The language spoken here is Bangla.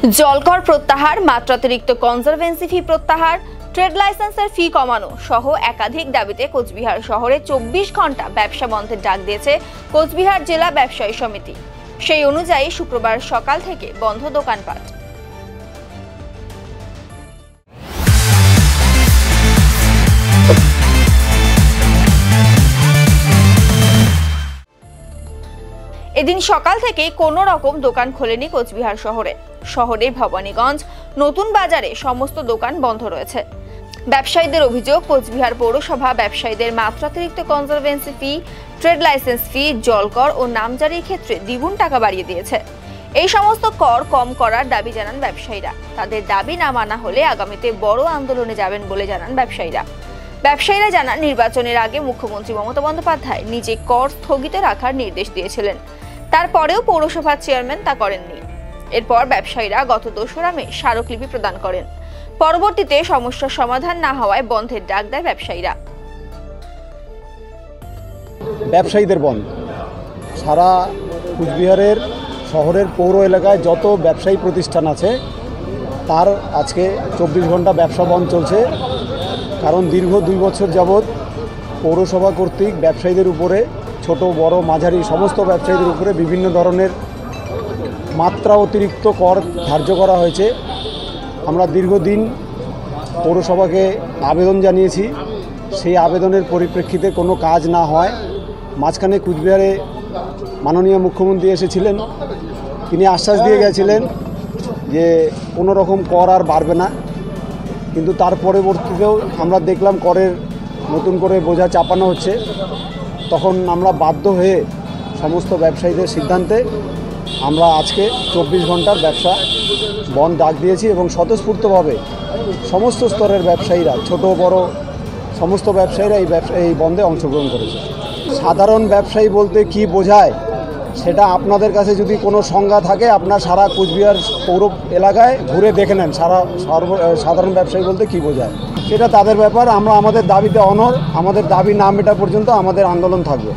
জলকর প্রত্যাহার, মাত্রাতিরিক্ত কনজারভেন্সি ফি প্রত্যাহার, ট্রেড লাইসেন্সের ফি কমানো সহ একাধিক দাবিতে কোচবিহার শহরে 24 ঘন্টা ব্যবসা বন্ধের ডাক দিয়েছে কোচবিহার জেলা ব্যবসায়ী সমিতি। সেই অনুযায়ী শুক্রবার সকাল থেকে বন্ধ দোকানপাট। এদিন সকাল থেকে কোনো রকম দোকান খোলেনি কোচবিহার শহরে ভবানীগঞ্জ, নতুন বাজারে সমস্ত দোকান বন্ধ রয়েছে। ব্যবসায়ীদের অভিযোগ, কোচবিহার পৌরসভা ব্যবসায়ীদের মাত্রাতিরিক্ত কনজারভেন্সি ফি, ট্রেড লাইসেন্স ফি, জলকর ও নামজারির ক্ষেত্রে দ্বিগুণ টাকা বাড়িয়ে দিয়েছে। এই সমস্ত কর কম করার দাবি জানান ব্যবসায়ীরা। তাদের দাবি না মানা হলে আগামীতে বড় আন্দোলনে যাবেন বলে জানান ব্যবসায়ীরা জানান, নির্বাচনের আগে মুখ্যমন্ত্রী মমতা বন্দ্যোপাধ্যায় নিজে কর স্থগিত রাখার নির্দেশ দিয়েছিলেন। তারপরেও পৌরসভার চেয়ারম্যান তা করেননি। এরপর ব্যবসায়ীরা গত 2রা মে স্মারকলিপি প্রদান করেন। পরবর্তীতে সমস্যার সমাধান না হওয়ায় বন্ধের ডাক দেয় ব্যবসায়ীরা। ব্যবসায়ীদের বন্ধ সারা কুচবিহারের শহরের পৌর এলাকায় যত ব্যবসায়ী প্রতিষ্ঠান আছে তার আজকে 24 ঘন্টা ব্যবসা বন্ধ চলছে। কারণ দীর্ঘ 2 বছর যাবৎ পৌরসভা কর্তৃক ব্যবসায়ীদের উপরে, ছোট বড় মাঝারি সমস্ত ব্যবসায়ীদের উপরে বিভিন্ন ধরনের মাত্রা অতিরিক্ত কর ধার্য করা হয়েছে। আমরা দীর্ঘদিন পৌরসভাকে আবেদন জানিয়েছি। সেই আবেদনের পরিপ্রেক্ষিতে কোনো কাজ না হয় মাঝখানে কুচবিহারে মাননীয় মুখ্যমন্ত্রী এসেছিলেন। তিনি আশ্বাস দিয়ে গেছিলেন যে কোনো রকম কর আর বাড়বে না, কিন্তু তার পরবর্তীতেও আমরা দেখলাম করের নতুন করে বোঝা চাপানো হচ্ছে। তখন আমরা বাধ্য হয়ে সমস্ত ব্যবসায়ীদের সিদ্ধান্তে আমরা আজকে 24 ঘন্টার ব্যবসা বন্ধ ডাক দিয়েছি এবং স্বতঃস্ফূর্তভাবে সমস্ত স্তরের ব্যবসায়ীরা, ছোট বড় সমস্ত ব্যবসায়ীরা এই বন্ধে অংশগ্রহণ করেছে। সাধারণ ব্যবসায়ী বলতে কি বোঝায় সেটা আপনাদের কাছে যদি কোনো সংজ্ঞা থাকে, আপনার সারা কুচবিহার পৌর এলাকায় ঘুরে দেখে নেন সাধারণ ব্যবসায়ী বলতে কি বোঝায়। সেটা তাদের ব্যাপার। আমরা আমাদের দাবিতে অনড়, আমাদের দাবি না মেটা পর্যন্ত আমাদের আন্দোলন থাকবে।